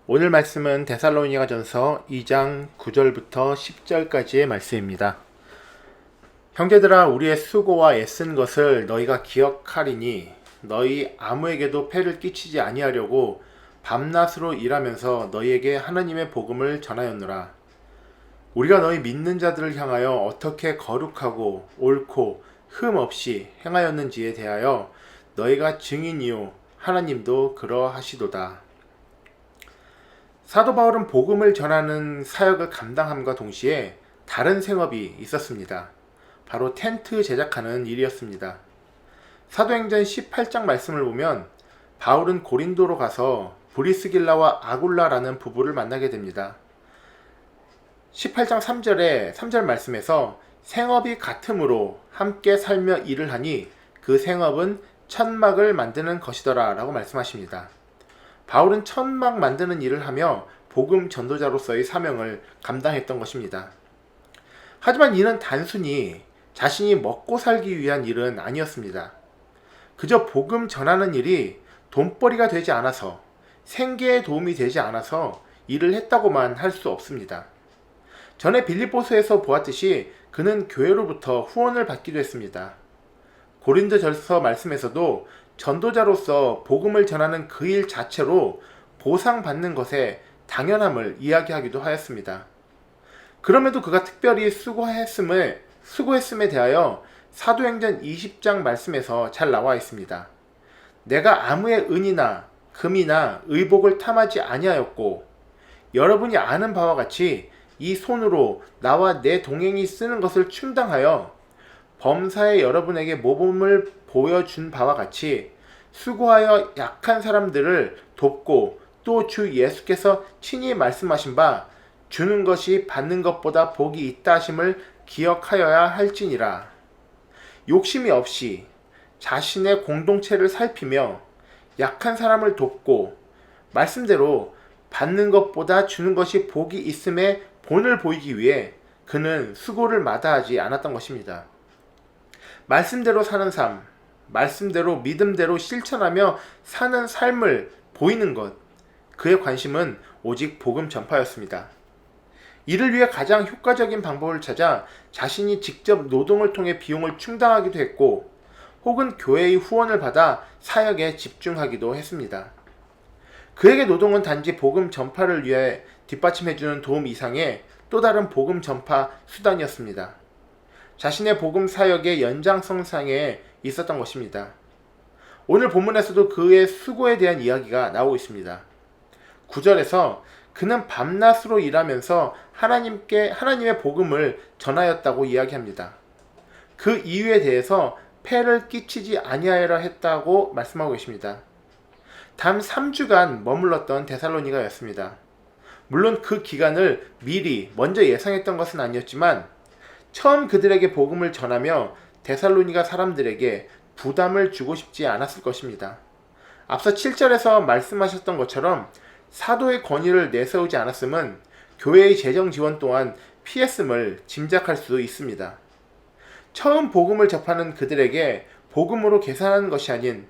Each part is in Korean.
오늘 말씀은 데살로니가전서 2장 9절부터 10절까지의 말씀입니다. 형제들아, 우리의 수고와 애쓴 것을 너희가 기억하리니 너희 아무에게도 폐를 끼치지 아니하려고 밤낮으로 일하면서 너희에게 하나님의 복음을 전하였노라. 우리가 너희 믿는 자들을 향하여 어떻게 거룩하고 옳고 흠 없이 행하였는지에 대하여 너희가 증인이요 하나님도 그러하시도다. 사도 바울은 복음을 전하는 사역을 감당함과 동시에 다른 생업이 있었습니다. 바로 텐트 제작하는 일이었습니다. 사도행전 18장 말씀을 보면 바울은 고린도로 가서 브리스길라와 아굴라라는 부부를 만나게 됩니다. 18장 3절 말씀에서 생업이 같으므로 함께 살며 일을 하니 그 생업은 천막을 만드는 것이더라 라고 말씀하십니다. 바울은 천막 만드는 일을 하며 복음 전도자로서의 사명을 감당했던 것입니다. 하지만 이는 단순히 자신이 먹고 살기 위한 일은 아니었습니다. 그저 복음 전하는 일이 돈벌이가 되지 않아서, 생계에 도움이 되지 않아서 일을 했다고만 할 수 없습니다. 전에 빌립보서에서 보았듯이 그는 교회로부터 후원을 받기도 했습니다. 고린도전서 말씀에서도 전도자로서 복음을 전하는 그 일 자체로 보상받는 것의 당연함을 이야기하기도 하였습니다. 그럼에도 그가 특별히 수고했음에 대하여 사도행전 20장 말씀에서 잘 나와 있습니다. 내가 아무의 은이나 금이나 의복을 탐하지 아니하였고 여러분이 아는 바와 같이 이 손으로 나와 내 동행이 쓰는 것을 충당하여 범사에 여러분에게 모범을 보여준 바와 같이 수고하여 약한 사람들을 돕고 또 주 예수께서 친히 말씀하신 바 주는 것이 받는 것보다 복이 있다 하심을 기억하여야 할지니라. 욕심이 없이 자신의 공동체를 살피며 약한 사람을 돕고 말씀대로 받는 것보다 주는 것이 복이 있음에 본을 보이기 위해 그는 수고를 마다하지 않았던 것입니다. 말씀대로 사는 삶, 말씀대로 믿음대로 실천하며 사는 삶을 보이는 것, 그의 관심은 오직 복음 전파였습니다. 이를 위해 가장 효과적인 방법을 찾아 자신이 직접 노동을 통해 비용을 충당하기도 했고 혹은 교회의 후원을 받아 사역에 집중하기도 했습니다. 그에게 노동은 단지 복음 전파를 위해 뒷받침해주는 도움 이상의 또 다른 복음 전파 수단이었습니다. 자신의 복음 사역의 연장선상에 있었던 것입니다. 오늘 본문에서도 그의 수고에 대한 이야기가 나오고 있습니다. 9절에서 그는 밤낮으로 일하면서 하나님의 복음을 전하였다고 이야기합니다. 그 이유에 대해서 폐를 끼치지 아니하여라 했다고 말씀하고 계십니다. 단 3주간 머물렀던 데살로니가였습니다. 물론 그 기간을 미리 먼저 예상했던 것은 아니었지만 처음 그들에게 복음을 전하며 데살로니가 사람들에게 부담을 주고 싶지 않았을 것입니다. 앞서 7절에서 말씀하셨던 것처럼 사도의 권위를 내세우지 않았음은 교회의 재정 지원 또한 피했음을 짐작할 수 있습니다. 처음 복음을 접하는 그들에게 복음으로 계산하는 것이 아닌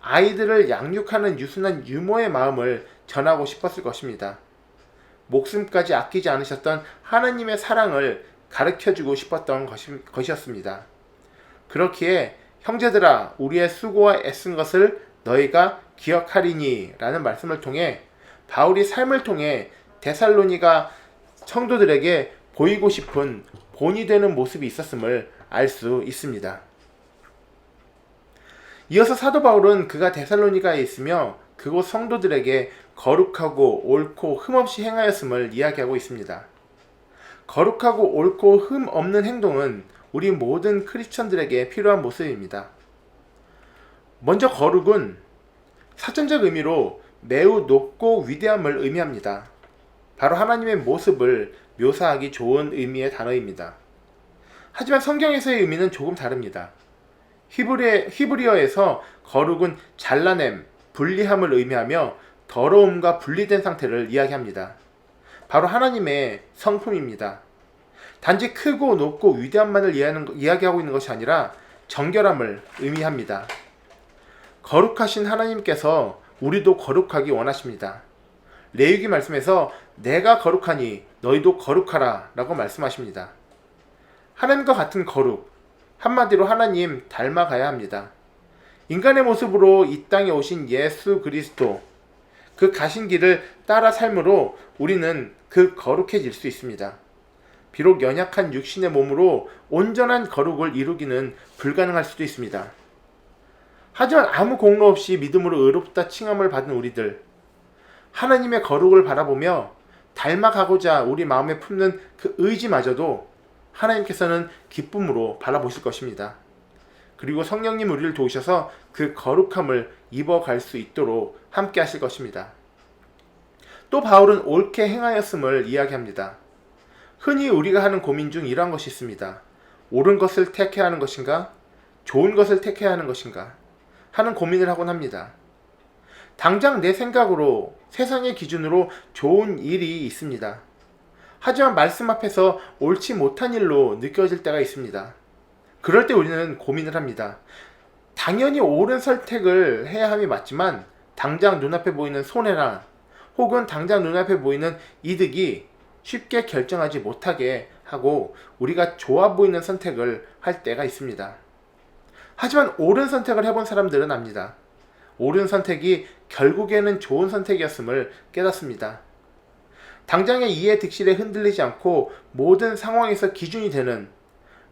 아이들을 양육하는 유순한 유모의 마음을 전하고 싶었을 것입니다. 목숨까지 아끼지 않으셨던 하나님의 사랑을 가르쳐주고 싶었던 것이었습니다. 그렇기에 형제들아, 우리의 수고와 애쓴 것을 너희가 기억하리니 라는 말씀을 통해 바울이 삶을 통해 데살로니가 성도들에게 보이고 싶은 본이 되는 모습이 있었음을 알 수 있습니다. 이어서 사도 바울은 그가 데살로니가에 있으며 그곳 성도들에게 거룩하고 옳고 흠없이 행하였음을 이야기하고 있습니다. 거룩하고 옳고 흠 없는 행동은 우리 모든 크리스천들에게 필요한 모습입니다. 먼저 거룩은 사전적 의미로 매우 높고 위대함을 의미합니다. 바로 하나님의 모습을 묘사하기 좋은 의미의 단어입니다. 하지만 성경에서의 의미는 조금 다릅니다. 히브리어에서 거룩은 잘라냄, 분리함을 의미하며 더러움과 분리된 상태를 이야기합니다. 바로 하나님의 성품입니다. 단지 크고 높고 위대함만을 이야기하고 있는 것이 아니라 정결함을 의미합니다. 거룩하신 하나님께서 우리도 거룩하기 원하십니다. 레위기 말씀에서 내가 거룩하니 너희도 거룩하라 라고 말씀하십니다. 하나님과 같은 거룩, 한마디로 하나님 닮아가야 합니다. 인간의 모습으로 이 땅에 오신 예수 그리스도, 그 가신 길을 따라 삶으로 우리는 그 거룩해질 수 있습니다. 비록 연약한 육신의 몸으로 온전한 거룩을 이루기는 불가능할 수도 있습니다. 하지만 아무 공로 없이 믿음으로 의롭다 칭함을 받은 우리들, 하나님의 거룩을 바라보며 닮아가고자 우리 마음에 품는 그 의지마저도 하나님께서는 기쁨으로 바라보실 것입니다. 그리고 성령님 우리를 도우셔서 그 거룩함을 입어갈 수 있도록 함께 하실 것입니다. 또 바울은 옳게 행하였음을 이야기합니다. 흔히 우리가 하는 고민 중 이러한 것이 있습니다. 옳은 것을 택해야 하는 것인가? 좋은 것을 택해야 하는 것인가? 하는 고민을 하곤 합니다. 당장 내 생각으로, 세상의 기준으로 좋은 일이 있습니다. 하지만 말씀 앞에서 옳지 못한 일로 느껴질 때가 있습니다. 그럴 때 우리는 고민을 합니다. 당연히 옳은 선택을 해야 함이 맞지만 당장 눈앞에 보이는 손해나 혹은 당장 눈앞에 보이는 이득이 쉽게 결정하지 못하게 하고 우리가 좋아 보이는 선택을 할 때가 있습니다. 하지만 옳은 선택을 해본 사람들은 압니다. 옳은 선택이 결국에는 좋은 선택이었음을 깨닫습니다. 당장의 이해 득실에 흔들리지 않고 모든 상황에서 기준이 되는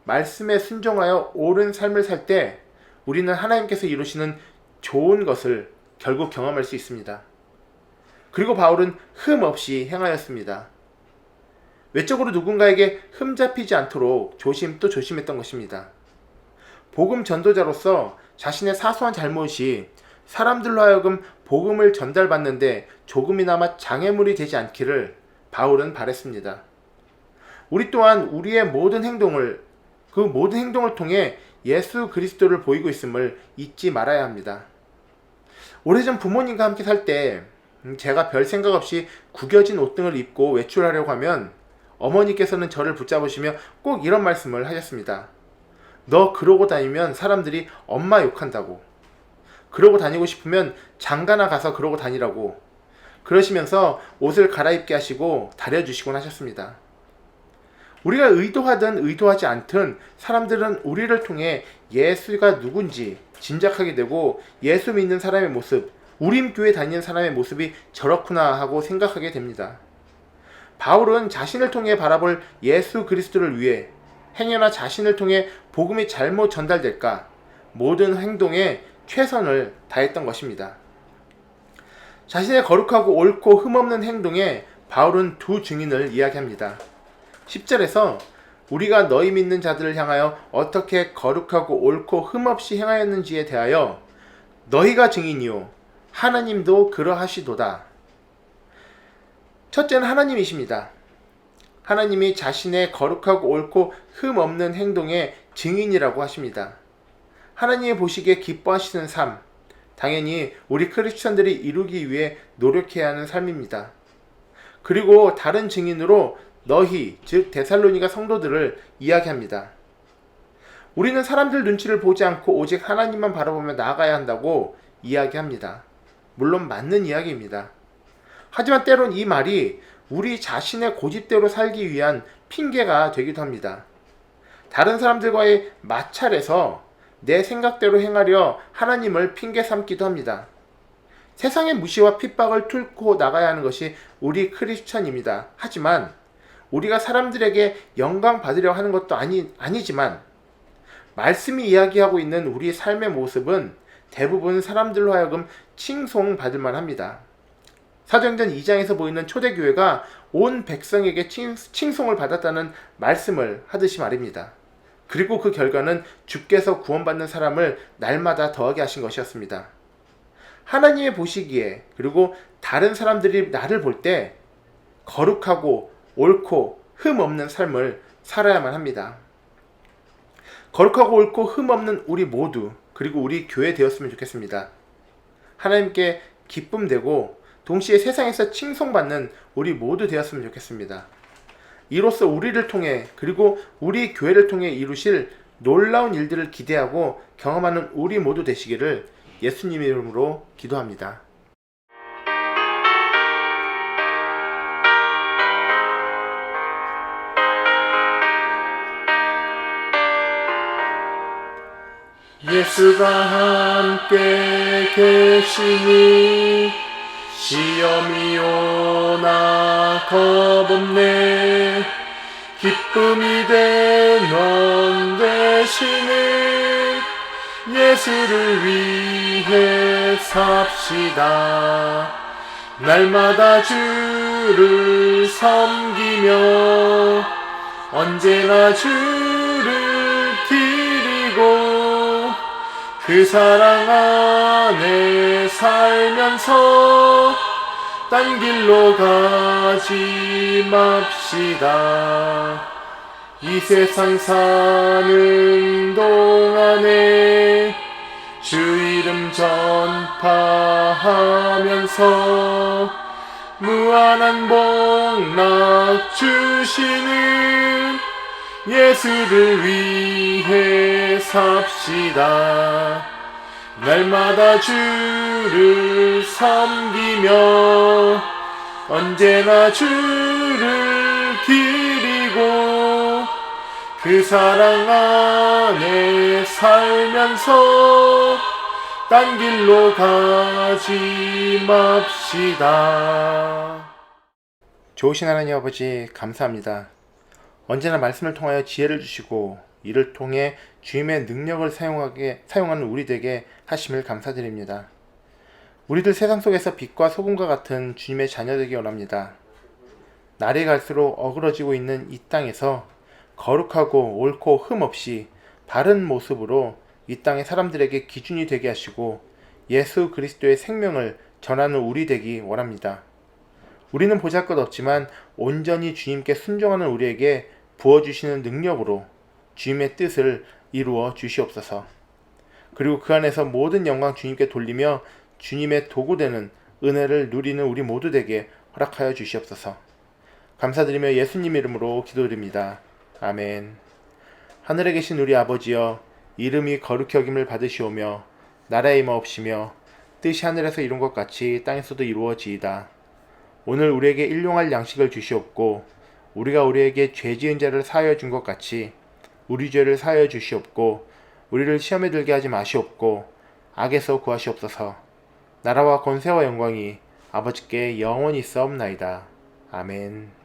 말씀에 순종하여 옳은 삶을 살 때 우리는 하나님께서 이루시는 좋은 것을 결국 경험할 수 있습니다. 그리고 바울은 흠 없이 행하였습니다. 외적으로 누군가에게 흠 잡히지 않도록 조심했던 것입니다. 복음 전도자로서 자신의 사소한 잘못이 사람들로 하여금 복음을 전달받는데 조금이나마 장애물이 되지 않기를 바울은 바랬습니다. 우리 또한 우리의 모든 행동을 통해 예수 그리스도를 보이고 있음을 잊지 말아야 합니다. 오래전 부모님과 함께 살 때 제가 별 생각 없이 구겨진 옷등을 입고 외출하려고 하면 어머니께서는 저를 붙잡으시며 꼭 이런 말씀을 하셨습니다. 너 그러고 다니면 사람들이 엄마 욕한다고. 그러고 다니고 싶으면 장가나 가서 그러고 다니라고. 그러시면서 옷을 갈아입게 하시고 다려주시곤 하셨습니다. 우리가 의도하든 의도하지 않든 사람들은 우리를 통해 예수가 누군지 짐작하게 되고 예수 믿는 사람의 모습, 우림교회 다니는 사람의 모습이 저렇구나 하고 생각하게 됩니다. 바울은 자신을 통해 바라볼 예수 그리스도를 위해 행여나 자신을 통해 복음이 잘못 전달될까 모든 행동에 최선을 다했던 것입니다. 자신의 거룩하고 옳고 흠없는 행동에 바울은 두 증인을 이야기합니다. 10절에서 우리가 너희 믿는 자들을 향하여 어떻게 거룩하고 옳고 흠없이 행하였는지에 대하여 너희가 증인이요 하나님도 그러하시도다. 첫째는 하나님이십니다. 하나님이 자신의 거룩하고 옳고 흠없는 행동의 증인이라고 하십니다. 하나님이 보시기에 기뻐하시는 삶, 당연히 우리 크리스천들이 이루기 위해 노력해야 하는 삶입니다. 그리고 다른 증인으로 너희, 즉 데살로니가 성도들을 이야기합니다. 우리는 사람들 눈치를 보지 않고 오직 하나님만 바라보며 나아가야 한다고 이야기합니다. 물론 맞는 이야기입니다. 하지만 때론 이 말이 우리 자신의 고집대로 살기 위한 핑계가 되기도 합니다. 다른 사람들과의 마찰에서 내 생각대로 행하려 하나님을 핑계 삼기도 합니다. 세상의 무시와 핍박을 뚫고 나가야 하는 것이 우리 크리스천입니다. 하지만 우리가 사람들에게 영광 받으려 하는 것도 아니지만 말씀이 이야기하고 있는 우리 삶의 모습은 대부분 사람들로 하여금 칭송받을 만합니다. 사도행전 2장에서 보이는 초대교회가 온 백성에게 칭송을 받았다는 말씀을 하듯이 말입니다. 그리고 그 결과는 주께서 구원받는 사람을 날마다 더하게 하신 것이었습니다. 하나님의 보시기에 그리고 다른 사람들이 나를 볼 때 거룩하고 옳고 흠 없는 삶을 살아야만 합니다. 거룩하고 옳고 흠 없는 우리 모두 그리고 우리 교회 되었으면 좋겠습니다. 하나님께 기쁨 되고 동시에 세상에서 칭송받는 우리 모두 되었으면 좋겠습니다. 이로써 우리를 통해 그리고 우리 교회를 통해 이루실 놀라운 일들을 기대하고 경험하는 우리 모두 되시기를 예수님의 이름으로 기도합니다. 예수가 함께 계시니 시험이 오나 겁없네. 기쁨이 되는 대신에 예수를 위해 삽시다. 날마다 주를 섬기며 언제나 주를 기리고 그 사랑 안에 살면서 딴 길로 가지 맙시다. 이 세상 사는 동안에 주 이름 전파하면서 무한한 복락 주시는 예수를 위해 삽시다. 날마다 주를 섬기며 언제나 주를 기리고 그 사랑 안에 살면서 딴 길로 가지 맙시다. 좋으신 하나님 아버지, 감사합니다. 언제나 말씀을 통하여 지혜를 주시고 이를 통해 주님의 능력을 사용하는 우리에게 하심을 감사드립니다. 우리들 세상 속에서 빛과 소금과 같은 주님의 자녀되기 원합니다. 날이 갈수록 어그러지고 있는 이 땅에서 거룩하고 옳고 흠 없이 바른 모습으로 이 땅의 사람들에게 기준이 되게 하시고 예수 그리스도의 생명을 전하는 우리 되기 원합니다. 우리는 보잘것없지만 온전히 주님께 순종하는 우리에게 부어주시는 능력으로 주님의 뜻을 이루어 주시옵소서. 그리고 그 안에서 모든 영광 주님께 돌리며 주님의 도구되는 은혜를 누리는 우리 모두 되게 허락하여 주시옵소서. 감사드리며 예수님 이름으로 기도드립니다. 아멘. 하늘에 계신 우리 아버지여, 이름이 거룩히 여김을 받으시오며 나라에 임하옵시며 뜻이 하늘에서 이룬 것 같이 땅에서도 이루어지이다. 오늘 우리에게 일용할 양식을 주시옵고 우리가 우리에게 죄 지은 자를 사하여 준 것 같이 우리 죄를 사하여 주시옵고 우리를 시험에 들게 하지 마시옵고 악에서 구하시옵소서. 나라와 권세와 영광이 아버지께 영원히 있사옵나이다. 아멘.